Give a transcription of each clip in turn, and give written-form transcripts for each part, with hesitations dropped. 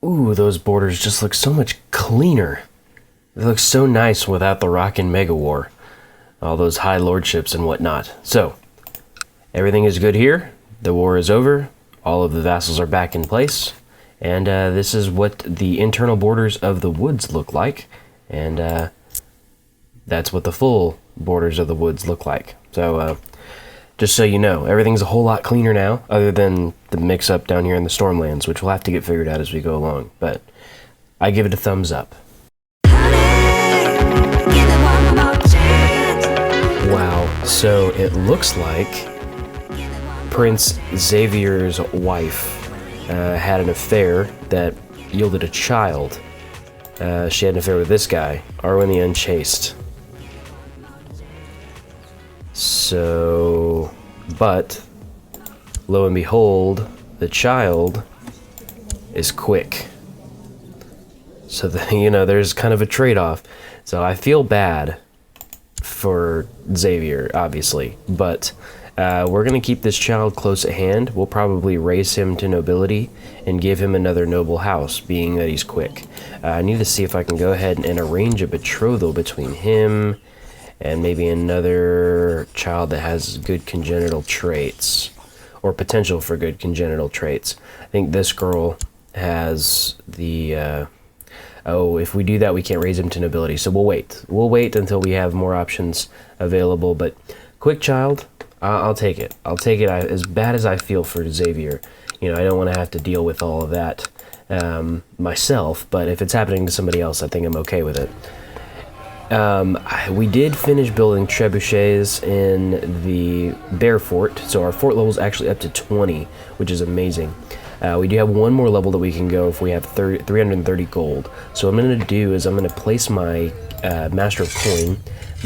Ooh, those borders just look so much cleaner. They look so nice without the Rockin' Mega War. All those high lordships and whatnot. So, everything is good here. The war is over. All of the vassals are back in place. And this is what the internal borders of the woods look like. And that's what the full borders of the woods look like. So, just so you know, everything's a whole lot cleaner now, other than the mix-up down here in the Stormlands, which we'll have to get figured out as we go along. But I give it a thumbs up. Wow, so it looks like Prince Xavier's wife had an affair that yielded a child. She had an affair with this guy, Arwen the Unchaste. So, but, lo and behold, the child is quick. So, there's kind of a trade-off. So I feel bad for Xavier, obviously, but we're going to keep this child close at hand. We'll probably raise him to nobility and give him another noble house, being that he's quick. I need to see if I can go ahead and arrange a betrothal between him and maybe another child that has good congenital traits, or potential for good congenital traits. I think this girl has the... oh, if we do that, we can't raise him to nobility, so we'll wait. We'll wait until we have more options available, but quick child, I'll take it. I'll take it as bad as I feel for Xavier. I don't want to have to deal with all of that myself, but if it's happening to somebody else, I think I'm okay with it. We did finish building trebuchets in the Bear Fort, so our fort level is actually up to 20, which is amazing. We do have one more level that we can go if we have 330 gold. So what I'm going to do is I'm going to place my Master of Coin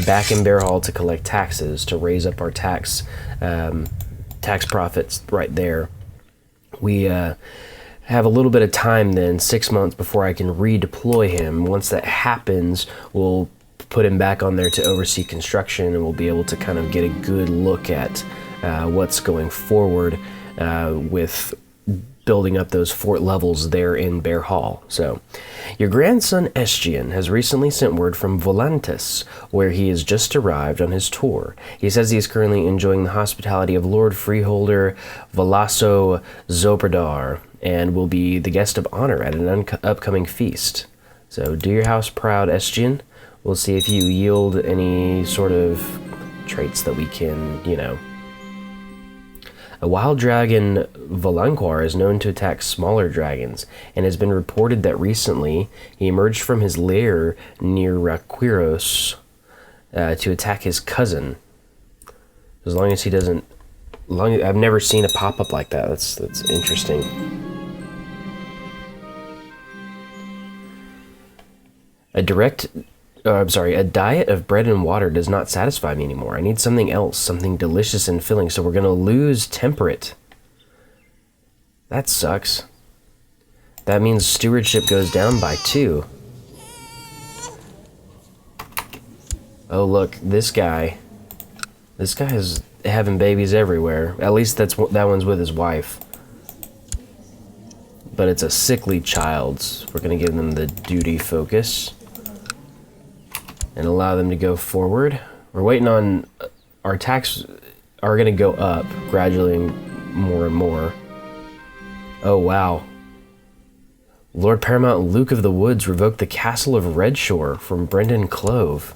back in Bear Hall to collect taxes, to raise up our tax profits right there. We have a little bit of time then, 6 months, before I can redeploy him. Once that happens, we'll put him back on there to oversee construction, and we'll be able to kind of get a good look at what's going forward with building up those fort levels there in Bear Hall. So, your grandson Estian has recently sent word from Volantis, where he has just arrived on his tour. He says he is currently enjoying the hospitality of Lord Freeholder Valasso Zopradar, and will be the guest of honor at an upcoming feast. So, do your house proud, Estian. We'll see if you yield any sort of traits that we can, A wild dragon, Volanquar, is known to attack smaller dragons, and has been reported that recently he emerged from his lair near Raquiros to attack his cousin. As long as he doesn't... I've never seen a pop-up like that. That's interesting. A diet of bread and water does not satisfy me anymore. I need something else, something delicious and filling, so we're going to lose temperate. That sucks. That means stewardship goes down by 2. Oh, look, this guy is having babies everywhere. At least that one's with his wife. But it's a sickly child, so we're going to give them the duty focus and allow them to go forward. We're waiting on... Our tax are going to go up gradually, more and more. Oh, wow. Lord Paramount Luke of the Woods revoked the Castle of Redshore from Brendan Clove.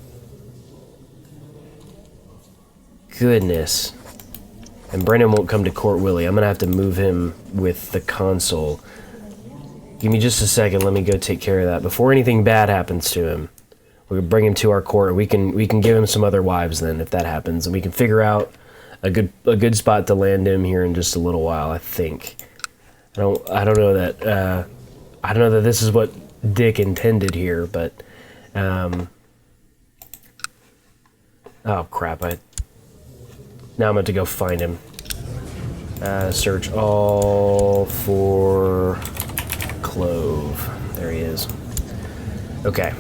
Goodness. And Brendan won't come to court, will he? I'm going to have to move him with the consul. Give me just a second. Let me go take care of that before anything bad happens to him. We can bring him to our court. We can give him some other wives then, if that happens, and we can figure out a good spot to land him here in just a little while. I think. I don't know that this is what Dick intended here, but oh crap! Now I'm about to go find him. Search all for Clove. There he is. Okay.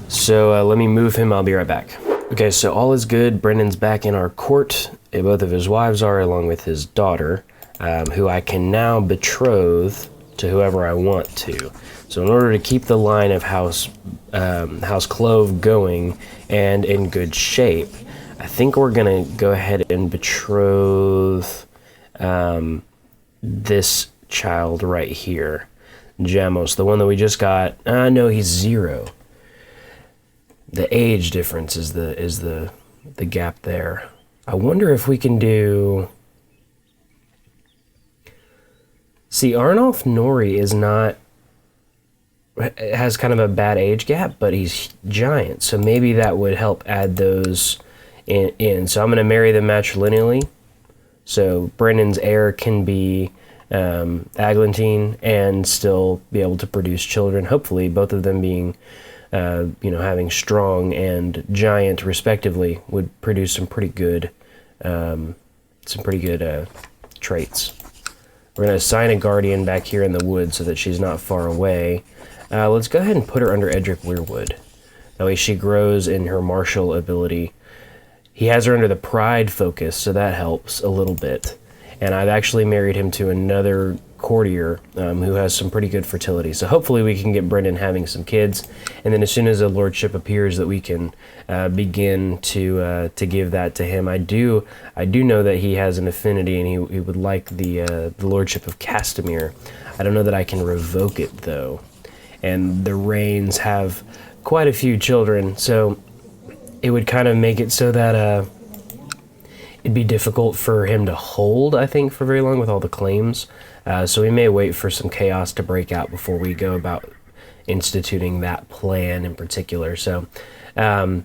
So let me move him. I'll be right back. Okay, so all is good. Brendan's back in our court. Both of his wives are, along with his daughter, who I can now betroth to whoever I want to. So in order to keep the line of House Clove going and in good shape, I think we're going to go ahead and betroth this child right here. Jamos, the one that we just got. No, he's 0. The age difference is the gap there. I wonder if we can do... See, Arnulf Nori is not... has kind of a bad age gap, but he's giant, so maybe that would help add those in. So I'm going to marry them matrilineally. So Brennan's heir can be Aglantine and still be able to produce children. Hopefully, both of them being, having strong and giant respectively, would produce some pretty good traits. We're going to assign a guardian back here in the woods so that she's not far away. Let's go ahead and put her under Edric Weirwood. That way she grows in her martial ability. He has her under the pride focus, so that helps a little bit. And I've actually married him to another courtier who has some pretty good fertility. So hopefully we can get Brendan having some kids. And then as soon as a lordship appears, that we can begin to give that to him. I do know that he has an affinity, and he would like the lordship of Castamere. I don't know that I can revoke it though. And the Rains have quite a few children, so it would kind of make it so that it'd be difficult for him to hold, I think, for very long with all the claims. So we may wait for some chaos to break out before we go about instituting that plan in particular. So let's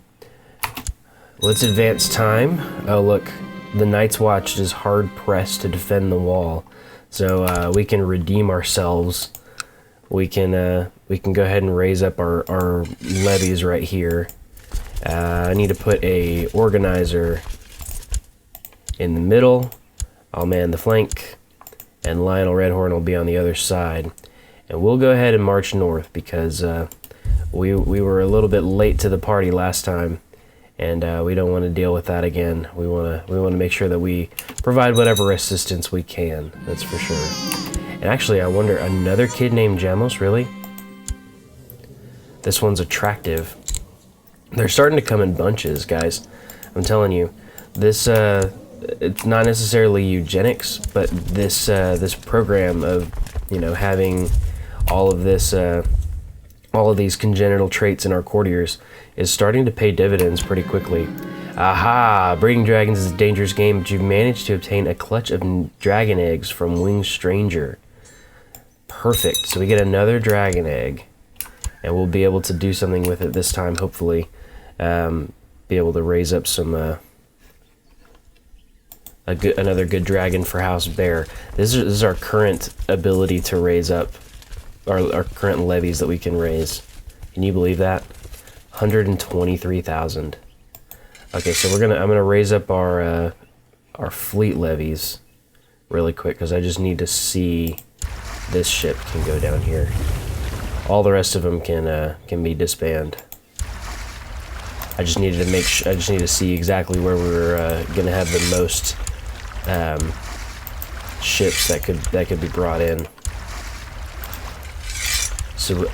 advance time. Oh, look, the Night's Watch is hard-pressed to defend the wall. So we can redeem ourselves. We can go ahead and raise up our levies right here. I need to put a organizer in the middle. I'll man the flank, and Lionel Redhorn will be on the other side. And we'll go ahead and march north because we were a little bit late to the party last time, and we don't want to deal with that again. We want to make sure that we provide whatever assistance we can. That's for sure. And actually, I wonder, another kid named Jamos, really? This one's attractive. They're starting to come in bunches, guys. I'm telling you, this it's not necessarily eugenics, but this this program of having all of these congenital traits in our courtiers is starting to pay dividends pretty quickly. Aha! Breeding dragons is a dangerous game, but you've managed to obtain a clutch of dragon eggs from Winged Stranger. Perfect. So we get another dragon egg, and we'll be able to do something with it this time, hopefully. Be able to raise up some another good dragon for House Bear. This is our current ability to raise up our current levies that we can raise. Can you believe that? 123,000. Okay, so I'm gonna raise up our fleet levies really quick because I just need to see this ship can go down here. All the rest of them can be disbanded. I just needed to I just need to see exactly where we were gonna have the most ships that could be brought in. So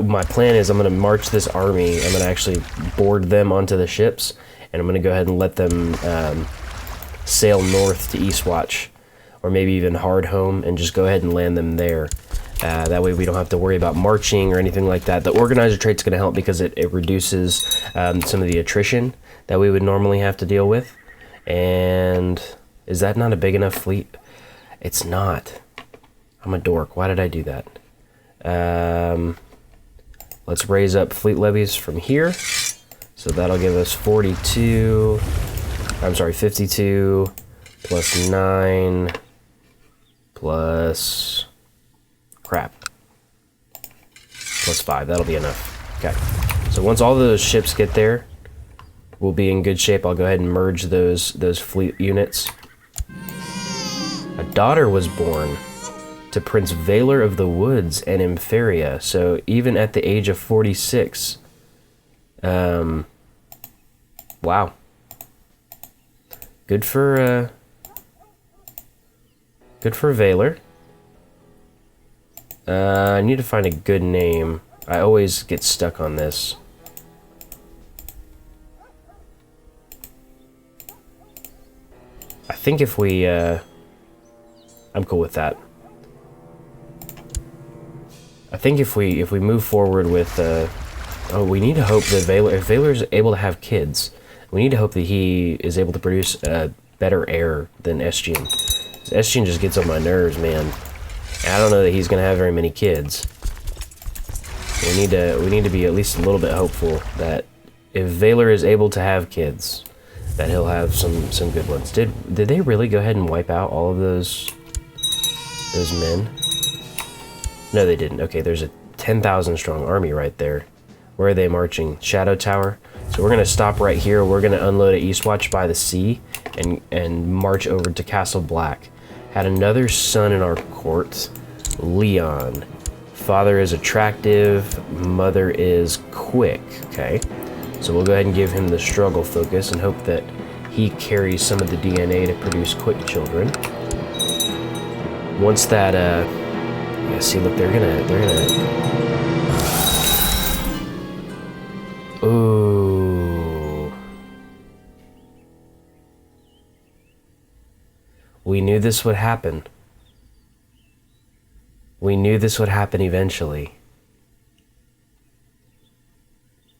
my plan is I'm gonna march this army. I'm gonna actually board them onto the ships, and I'm gonna go ahead and let them sail north to Eastwatch, or maybe even Hardhome, and just go ahead and land them there. That way we don't have to worry about marching or anything like that. The organizer trait's going to help because it reduces some of the attrition that we would normally have to deal with. And is that not a big enough fleet? It's not. I'm a dork. Why did I do that? Let's raise up fleet levies from here. So that'll give us 52. I'm sorry, 52 plus 9 plus... crap. Plus 5, that'll be enough. Okay. So once all those ships get there, we'll be in good shape. I'll go ahead and merge those fleet units. A daughter was born to Prince Valor of the Woods and Impheria. So even at the age of 46, wow. Good for Valor. I need to find a good name. I always get stuck on this. I think if we, I'm cool with that. I think if we move forward with, oh, we need to hope that if Valor is able to have kids, we need to hope that he is able to produce a better heir than Estian. Estian just gets on my nerves, man. I don't know that he's gonna have very many kids. We need to be at least a little bit hopeful that if Valor is able to have kids, that he'll have some good ones. Did they really go ahead and wipe out all of those men? No, they didn't. Okay, there's a 10,000 strong army right there. Where are they marching? Shadow Tower. So we're gonna stop right here. We're gonna unload at Eastwatch by the sea and march over to Castle Black. Had another son in our court, Leon. Father is attractive, mother is quick. Okay, so we'll go ahead and give him the struggle focus and hope that he carries some of the DNA to produce quick children. Once that, yeah, see, look, they're gonna. Ooh. We knew this would happen. We knew this would happen eventually.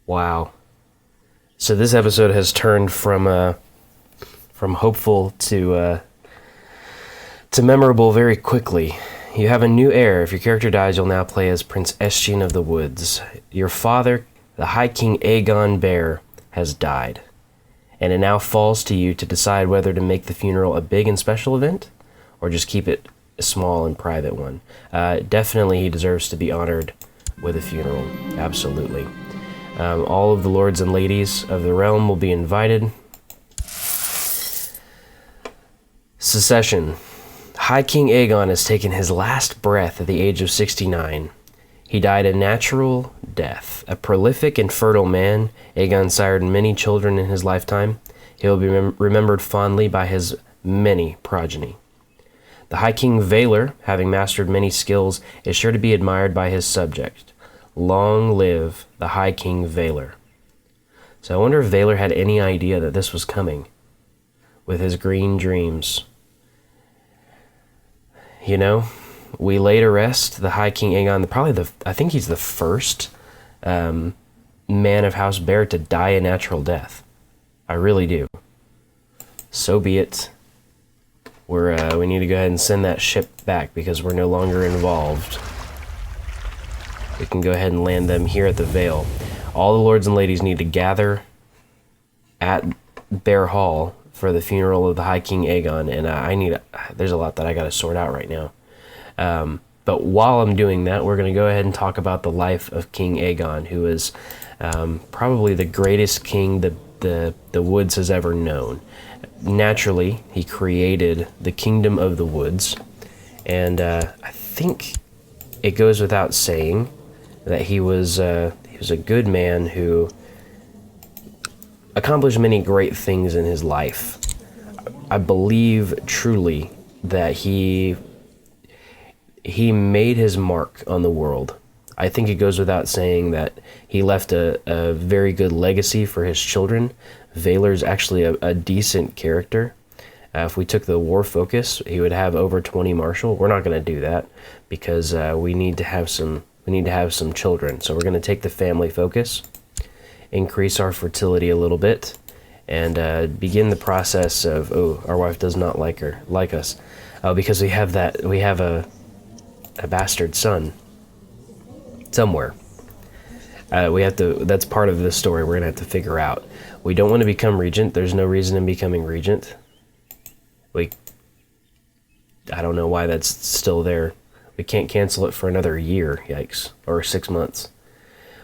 Wow. So this episode has turned from hopeful to memorable very quickly. You have a new heir. If your character dies, you'll now play as Prince Estian of the Woods. Your father, the High King Aegon Bear, has died, and it now falls to you to decide whether to make the funeral a big and special event, or just keep it a small and private one. Definitely he deserves to be honored with a funeral, absolutely. All of the lords and ladies of the realm will be invited. Succession. High King Aegon has taken his last breath at the age of 69. He died a natural death. A prolific and fertile man, Aegon sired many children in his lifetime. He will be remembered fondly by his many progeny. The High King Valor, having mastered many skills, is sure to be admired by his subject. Long live the High King Valor. So I wonder if Valor had any idea that this was coming with his green dreams. You know, we lay to rest the High King Aegon, I think he's the first man of House Bear to die a natural death. I really do. So be it. We need to go ahead and send that ship back because we're no longer involved. We can go ahead and land them here at the Vale. All the lords and ladies need to gather at Bear Hall for the funeral of the High King Aegon, and there's a lot that I got to sort out right now. But while I'm doing that, we're going to go ahead and talk about the life of King Aegon, who is probably the greatest king the Woods has ever known. Naturally, he created the Kingdom of the Woods, and I think it goes without saying that he was a good man who accomplished many great things in his life. I believe truly that he made his mark on the world. I think it goes without saying that he left a very good legacy for his children. Valor's actually a decent character. If we took the war focus, he would have over 20 martial. We're not going to do that because we need to have some children. So we're going to take the family focus, increase our fertility a little bit, and begin the process of, our wife does not like us, because we have a bastard son somewhere. That's part of the story we're gonna have to figure out. We don't want to become regent. There's no reason in becoming regent. I don't know why that's still there. We can't cancel it for another year, yikes, or 6 months.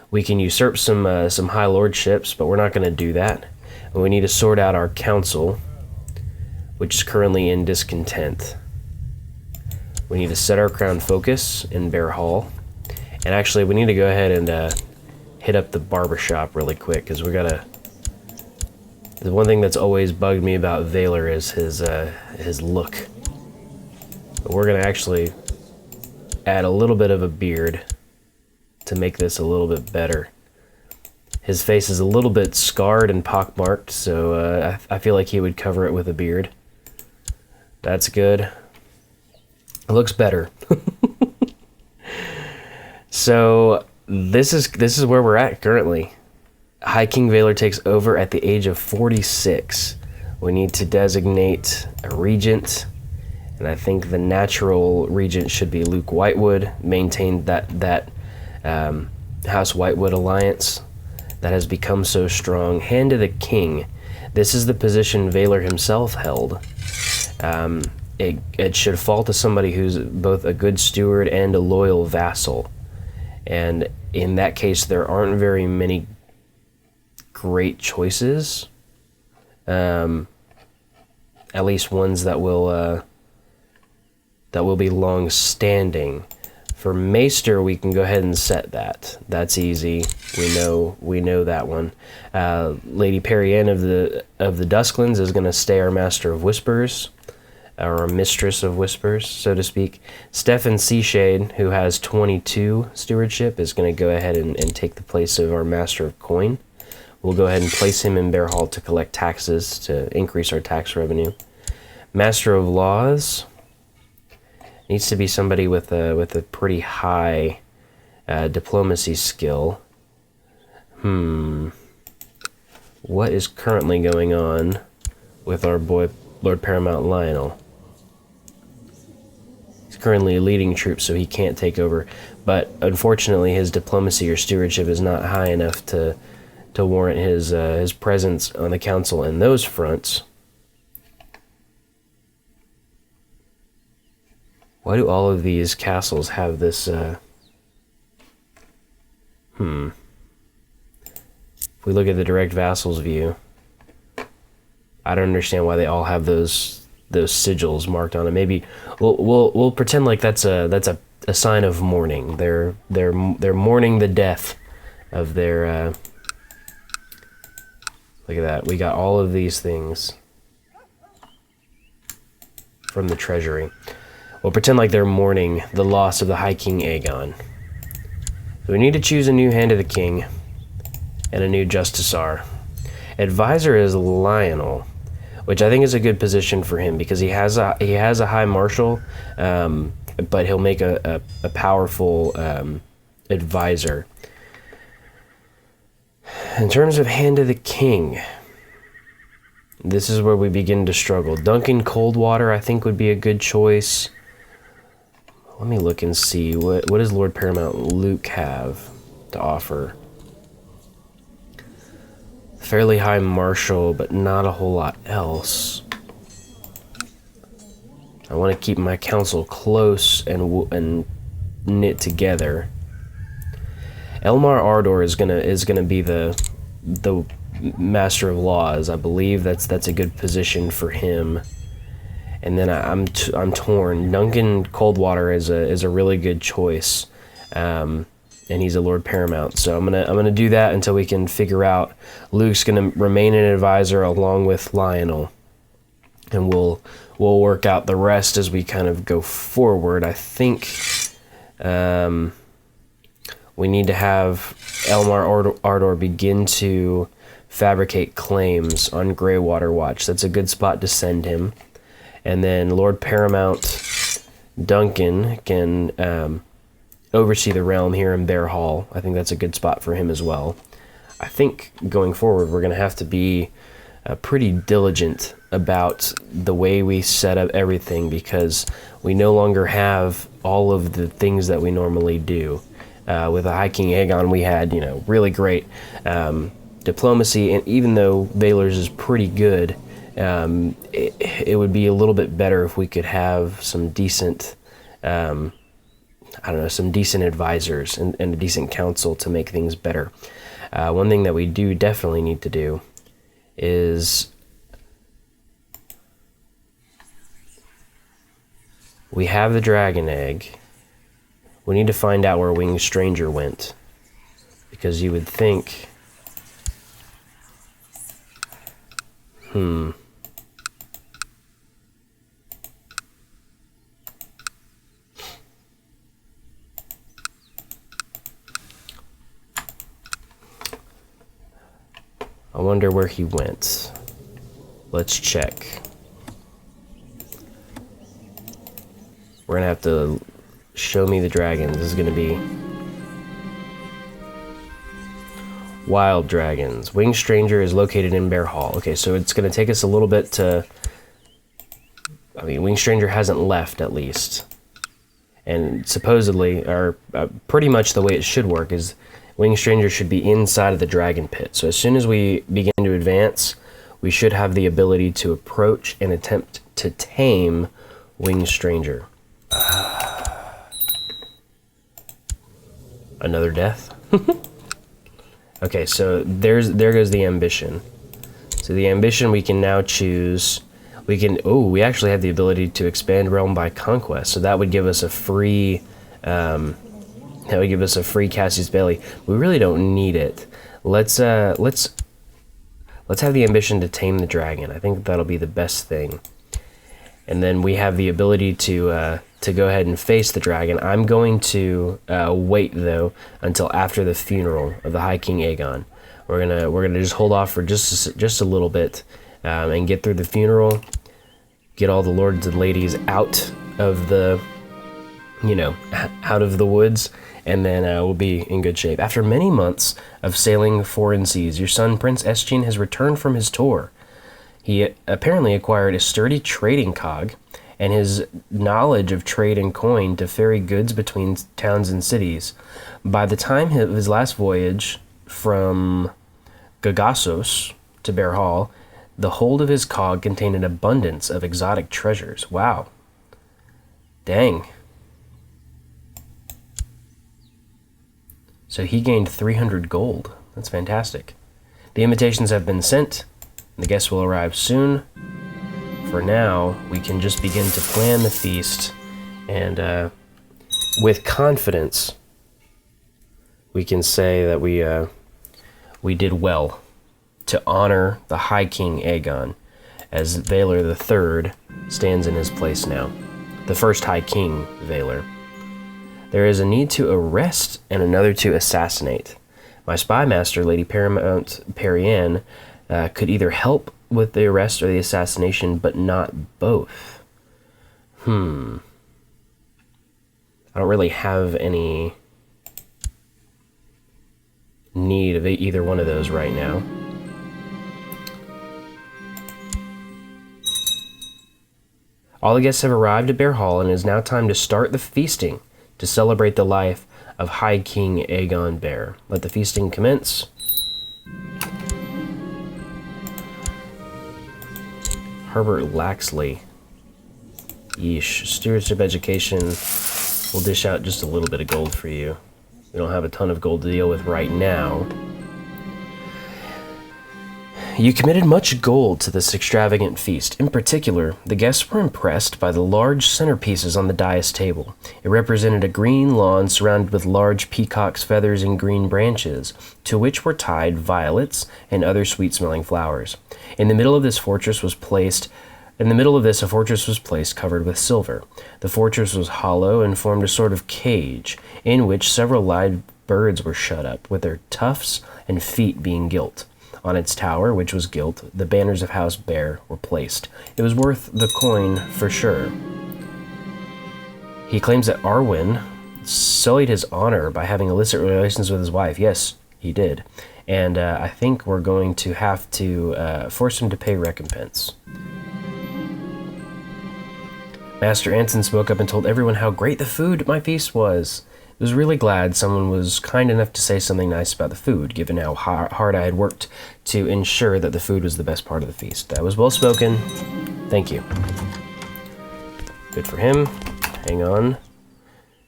We can usurp some high lordships, but we're not going to do that. And we need to sort out our council, which is currently in discontent. We need to set our crown focus in Bear Hall. And actually, we need to go ahead and hit up the barbershop really quick, because we gotta... The one thing that's always bugged me about Valor is his look. But we're gonna actually add a little bit of a beard to make this a little bit better. His face is a little bit scarred and pockmarked, so I feel like he would cover it with a beard. That's good. It looks better. So this is where we're at currently. High King Valor takes over at the age of 46. We need to designate a regent, and I think the natural regent should be Luke Whitewood. Maintain that House Whitewood alliance that has become so strong. Hand to the King. This is the position Valor himself held. It should fall to somebody who's both a good steward and a loyal vassal. And in that case, there aren't very many great choices. At least ones that will be long-standing. For Maester, we can go ahead and set that. That's easy. We know that one. Lady Perianne of the Dusklands is going to stay our Master of Whispers, or Mistress of Whispers, so to speak. Stefan Seashade, who has 22 stewardship, is going to go ahead and take the place of our Master of Coin. We'll go ahead and place him in Bear Hall to collect taxes to increase our tax revenue. Master of Laws needs to be somebody with a pretty high diplomacy skill. What is currently going on with our boy Lord Paramount Lionel? He's currently leading troops, so he can't take over. But unfortunately, his diplomacy or stewardship is not high enough to warrant his presence on the council in those fronts. Why do all of these castles have this, If we look at the direct vassals view, I don't understand why they all have those sigils marked on it. Maybe we'll pretend like that's a sign of mourning. They're mourning the death of their. Look at that. We got all of these things from the treasury. We'll pretend like they're mourning the loss of the High King Aegon. So we need to choose a new Hand of the King and a new Justiciar. Advisor is Lionel, which I think is a good position for him because he has a high marshal, but he'll make a powerful advisor. In terms of Hand of the King, this is where we begin to struggle. Duncan Coldwater, I think, would be a good choice. Let me look and see what does Lord Paramount Luke have to offer. Fairly high martial, but not a whole lot else. I want to keep my council close and knit together. Elmar Ardor is gonna be the Master of Laws. I believe that's a good position for him. And then I'm torn. Duncan Coldwater is a really good choice, and he's a Lord Paramount. So I'm gonna do that until we can figure out. Luke's gonna remain an advisor along with Lionel, and we'll work out the rest as we kind of go forward. I think we need to have Elmar Ardor begin to fabricate claims on Greywater Watch. That's a good spot to send him. And then Lord Paramount Duncan can oversee the realm here in Bear Hall. I think that's a good spot for him as well. I think going forward we're going to have to be pretty diligent about the way we set up everything because we no longer have all of the things that we normally do. With the High King Aegon, we had really great diplomacy, and even though Valor's is pretty good, it would be a little bit better if we could have some decent, some decent advisors and a decent council to make things better. One thing that we do definitely need to do is we have the dragon egg. We need to find out where Winged Stranger went, because you would think, I wonder where he went. Let's check. We're gonna have to show me the dragon. This is gonna be Wild Dragons. Winged Stranger is located in Bear Hall. Okay, so it's gonna take us a little bit to... I mean, Winged Stranger hasn't left, at least. And supposedly, or pretty much the way it should work is Winged Stranger should be inside of the dragon pit. So as soon as we begin to advance, we should have the ability to approach and attempt to tame Winged Stranger. Another death? Okay, so there goes the ambition. So the ambition we can now choose. We actually have the ability to expand realm by conquest. So that would give us a free Cassius Belli. We really don't need it. Let's have the ambition to tame the dragon. I think that'll be the best thing. And then we have the ability to go ahead and face the dragon. I'm going to wait though until after the funeral of the High King Aegon. We're gonna just hold off for just a little bit and get through the funeral, get all the lords and ladies out of the woods, and then we'll be in good shape. After many months of sailing foreign seas, your son Prince Eschine has returned from his tour. He apparently acquired a sturdy trading cog, and his knowledge of trade and coin to ferry goods between towns and cities. By the time of his last voyage from Gagassos to Bear Hall, the hold of his cog contained an abundance of exotic treasures. Wow. Dang. So he gained 300 gold. That's fantastic. The invitations have been sent. The guests will arrive soon. For now, we can just begin to plan the feast, and with confidence, we can say that we did well to honor the High King Aegon, as Valor III stands in his place now. The first High King, Valor. There is a need to arrest and another to assassinate. My spy master, Lady Paramount Perianne, could either help with the arrest or the assassination, but not both. I don't really have any need of either one of those right now. All the guests have arrived at Bear Hall, and it is now time to start the feasting to celebrate the life of High King Aegon Bear. Let the feasting commence. Herbert Laxley. Yeesh. Stewardship Education will dish out just a little bit of gold for you. We don't have a ton of gold to deal with right now. You committed much gold to this extravagant feast. In particular, the guests were impressed by the large centerpieces on the dais table. It represented a green lawn surrounded with large peacock's feathers and green branches, to which were tied violets and other sweet-smelling flowers. In the middle of this a fortress was placed covered with silver. The fortress was hollow and formed a sort of cage, in which several live birds were shut up, with their tufts and feet being gilt. On its tower, which was gilt, the banners of House Bear were placed. It was worth the coin for sure. He claims that Arwen sullied his honor by having illicit relations with his wife. Yes, he did. And I think we're going to have to force him to pay recompense. Master Anson spoke up and told everyone how great the food at my feast was. I was really glad someone was kind enough to say something nice about the food, given how hard I had worked to ensure that the food was the best part of the feast. That was well spoken. Thank you. Good for him. Hang on.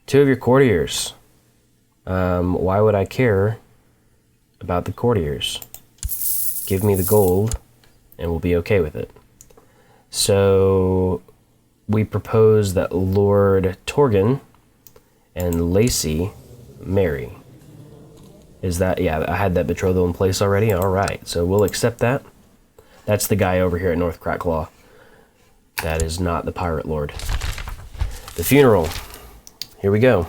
2 of your courtiers. Why would I care about the courtiers? Give me the gold, and we'll be okay with it. So we propose that Lord Torgon and Lacey marry. Is that... yeah, I had that betrothal in place already? Alright, so we'll accept that. That's the guy over here at North Cracklaw. That is not the Pirate Lord. The funeral. Here we go.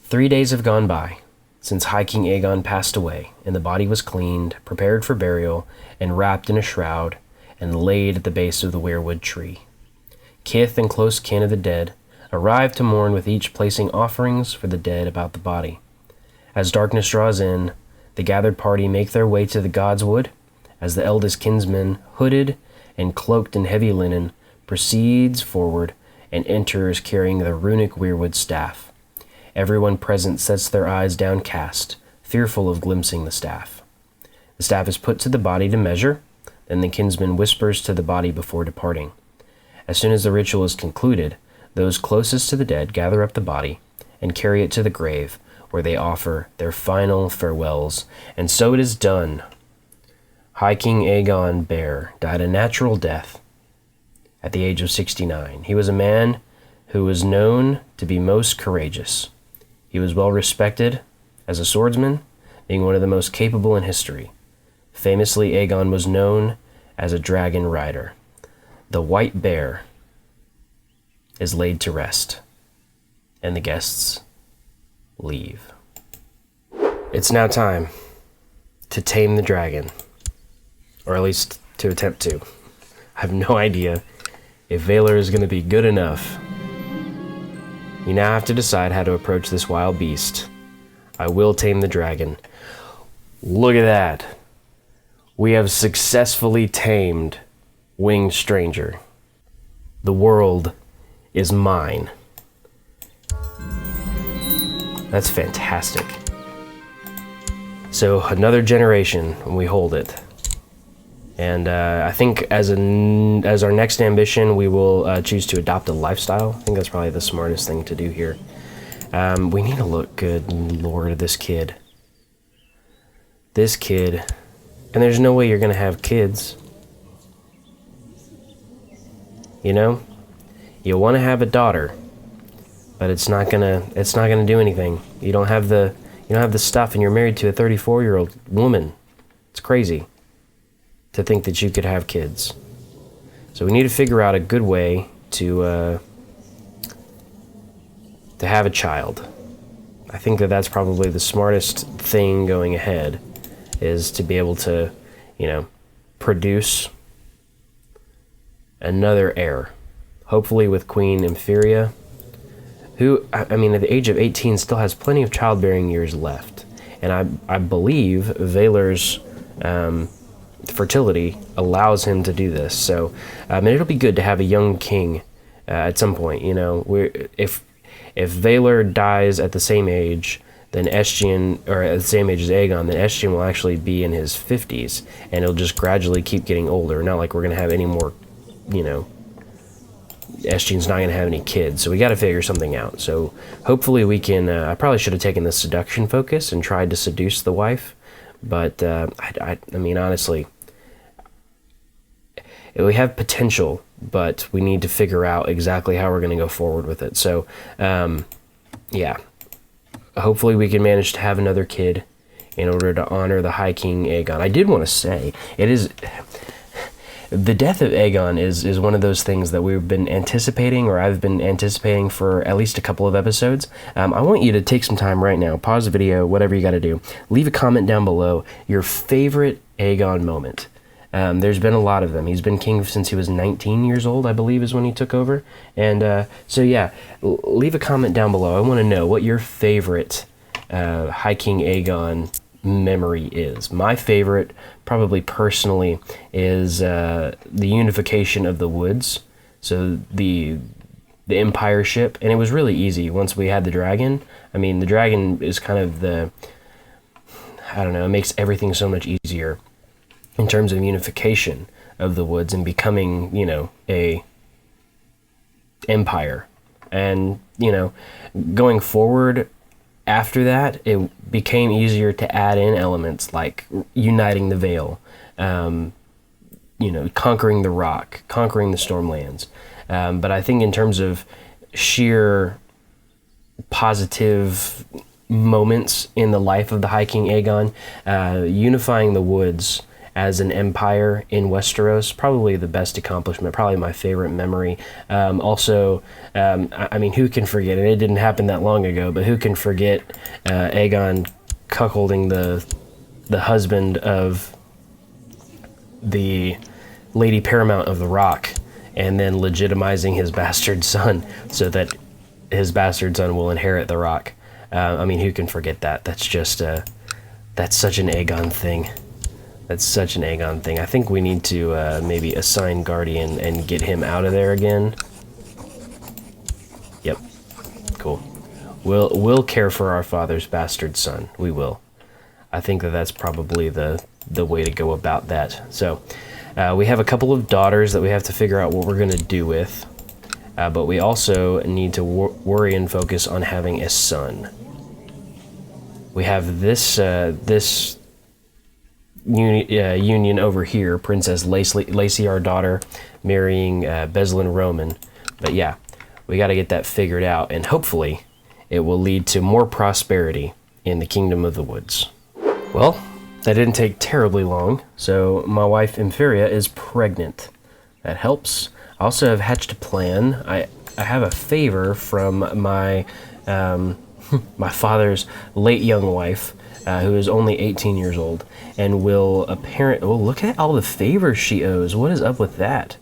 3 days have gone by since High King Aegon passed away, and the body was cleaned, prepared for burial, and wrapped in a shroud, and laid at the base of the weirwood tree. Kith and close kin of the dead arrived to mourn, with each placing offerings for the dead about the body. As darkness draws in, the gathered party make their way to the God's Wood, as the eldest kinsman, hooded and cloaked in heavy linen, proceeds forward and enters carrying the runic weirwood staff. Everyone present sets their eyes downcast, fearful of glimpsing the staff. The staff is put to the body to measure, then the kinsman whispers to the body before departing. As soon as the ritual is concluded, those closest to the dead gather up the body and carry it to the grave, where they offer their final farewells. And so it is done. High King Aegon Bear died a natural death at the age of 69. He was a man who was known to be most courageous. He was well respected as a swordsman, being one of the most capable in history. Famously, Aegon was known as a dragon rider. The white bear is laid to rest, and the guests leave. It's now time to tame the dragon, or at least to attempt to. I have no idea if Vaylor is going to be good enough. You now have to decide how to approach this wild beast. I will tame the dragon. Look at that. We have successfully tamed Winged Stranger. The world is mine. That's fantastic. So another generation when we hold it. And I think as our next ambition, we will choose to adopt a lifestyle. I think that's probably the smartest thing to do here. We need to look good, Lord, this kid. This kid. And there's no way you're going to have kids. You know? You want to have a daughter, but it's not gonna do anything. You don't have the stuff, and you're married to a 34-year-old woman. It's crazy to think that you could have kids. So we need to figure out a good way to have a child. I think that's probably the smartest thing going ahead, is to be able to, produce another heir. Hopefully with Queen Impheria, who, at the age of 18 still has plenty of childbearing years left. And I believe Vaylor's fertility allows him to do this. So it'll be good to have a young king at some point. If Vaylor dies at the same age, then Estienne, or at the same age as Aegon, then Estienne will actually be in his 50s, and he'll just gradually keep getting older. Not like we're going to have any more, Estienne's not going to have any kids, so we got to figure something out. So hopefully we can, I probably should have taken the seduction focus and tried to seduce the wife, but honestly, we have potential, but we need to figure out exactly how we're going to go forward with it. So, yeah, hopefully we can manage to have another kid in order to honor the High King Aegon. I did want to say, the death of Aegon is one of those things that we've been anticipating, or I've been anticipating for at least a couple of episodes. I want you to take some time right now, pause the video, whatever you got to do. Leave a comment down below, your favorite Aegon moment. There's been a lot of them. He's been king since he was 19 years old, I believe is when he took over. And so yeah, leave a comment down below. I want to know what your favorite High King Aegon memory is. My favorite, probably personally, is the unification of the woods. So the Empire ship, and it was really easy once we had the dragon. The dragon is kind of it makes everything so much easier in terms of unification of the woods and becoming, a empire. And, going forward after that, it became easier to add in elements like uniting the Vale, conquering the Rock, conquering the Stormlands. But I think in terms of sheer positive moments in the life of the High King Aegon, unifying the woods as an empire in Westeros, probably the best accomplishment, probably my favorite memory. Also, who can forget, and it didn't happen that long ago, but who can forget Aegon cuckolding the husband of the Lady Paramount of the Rock, and then legitimizing his bastard son so that his bastard son will inherit the Rock. I mean, who can forget that? That's just that's such an Aegon thing. That's such an Aegon thing. I think we need to maybe assign Guardian and get him out of there again. Yep. Cool. We'll care for our father's bastard son. We will. I think that's probably the way to go about that. So we have a couple of daughters that we have to figure out what we're going to do with. But we also need to worry and focus on having a son. We have this union over here, Princess Lacey, our daughter, marrying Beslin Roman. But yeah, we got to get that figured out, and hopefully it will lead to more prosperity in the Kingdom of the Woods. Well, that didn't take terribly long. So my wife Impheria is pregnant. That helps. I also have hatched a plan. I have a favor from my my father's late young wife, who is only 18 years old, and will apparently... Oh, look at all the favors she owes. What is up with that?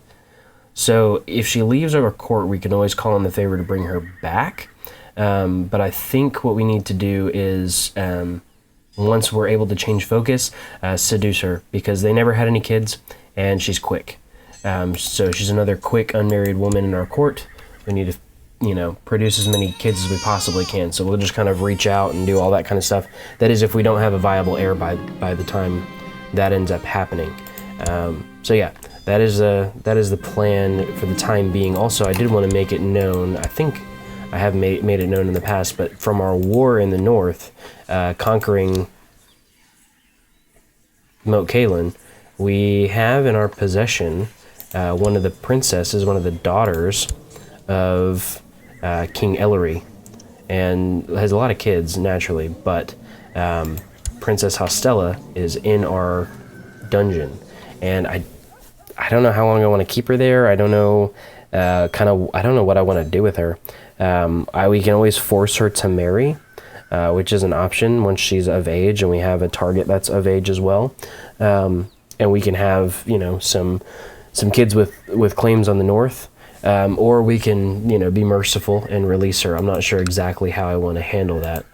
So if she leaves our court, we can always call in the favor to bring her back. But I think what we need to do is, once we're able to change focus, seduce her, because they never had any kids, and she's quick. So she's another quick, unmarried woman in our court. We need to, produce as many kids as we possibly can. So we'll just kind of reach out and do all that kind of stuff. That is, if we don't have a viable heir by the time that ends up happening. So yeah, that is the plan for the time being. Also, I did want to make it known, I think I have made it known in the past, but from our war in the north, conquering Moat Cailin, we have in our possession one of the princesses, one of the daughters of King Ellery, and has a lot of kids, naturally, but Princess Hostella is in our dungeon, and I don't know how long I want to keep her there. I don't know, I don't know what I want to do with her. We can always force her to marry, which is an option once she's of age, and we have a target that's of age as well. And we can have, some kids with claims on the north, or we can, be merciful and release her. I'm not sure exactly how I want to handle that.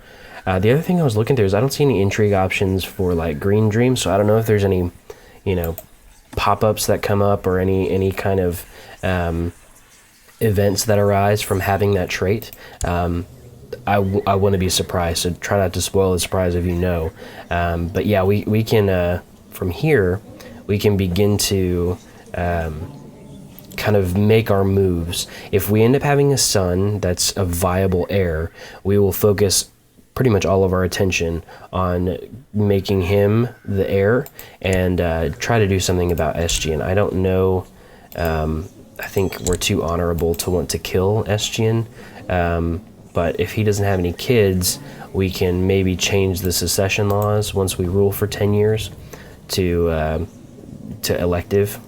The other thing I was looking through is I don't see any intrigue options for like Green Dream, so I don't know if there's any, pop-ups that come up or any kind of events that arise from having that trait. I want to be surprised, so try not to spoil the surprise if you know. But yeah, we can, from here, we can begin to kind of make our moves. If we end up having a son that's a viable heir, we will focus pretty much all of our attention on making him the heir and try to do something about Estgian. I don't know, I think we're too honorable to want to kill Estgian, but if he doesn't have any kids, we can maybe change the succession laws once we rule for 10 years to elective.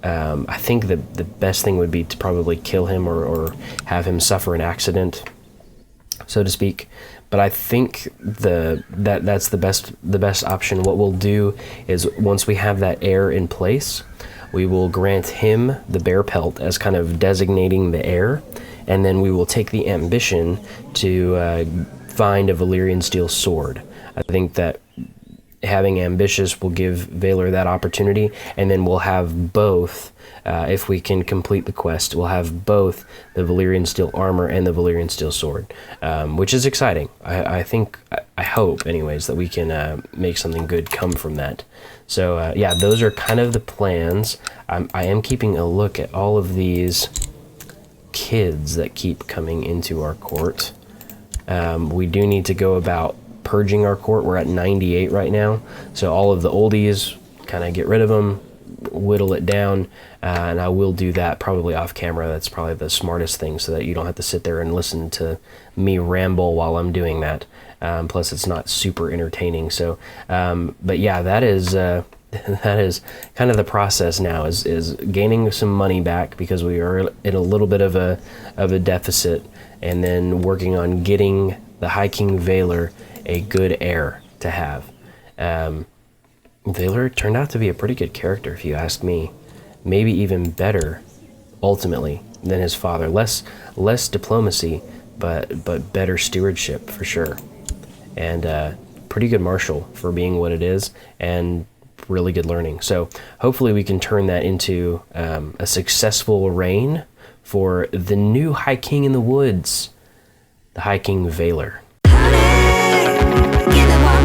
I think the best thing would be to probably kill him or have him suffer an accident, so to speak. But I think that's the best option. What we'll do is once we have that heir in place, we will grant him the bear pelt as kind of designating the heir, and then we will take the ambition to find a Valyrian steel sword. I think that having ambitious will give Valor that opportunity, and then we'll have both, if we can complete the quest, we'll have both the Valyrian steel armor and the Valyrian steel sword, which is exciting. I hope anyways that we can make something good come from that. So yeah, those are kind of the plans. I am keeping a look at all of these kids that keep coming into our court. We do need to go about purging our court. We're at 98 right now, so all of the oldies, kind of get rid of them, whittle it down, and I will do that probably off camera. That's probably the smartest thing, so that you don't have to sit there and listen to me ramble while I'm doing that. Plus it's not super entertaining. So but yeah, that is kind of the process now, is gaining some money back because we are in a little bit of a deficit, and then working on getting the High King Valor a good heir to have. Valor turned out to be a pretty good character, if you ask me. Maybe even better, ultimately, than his father. Less diplomacy, but better stewardship for sure. And pretty good martial for being what it is, and really good learning. So hopefully we can turn that into a successful reign for the new High King in the Woods, the High King Valor. Honey, give me one.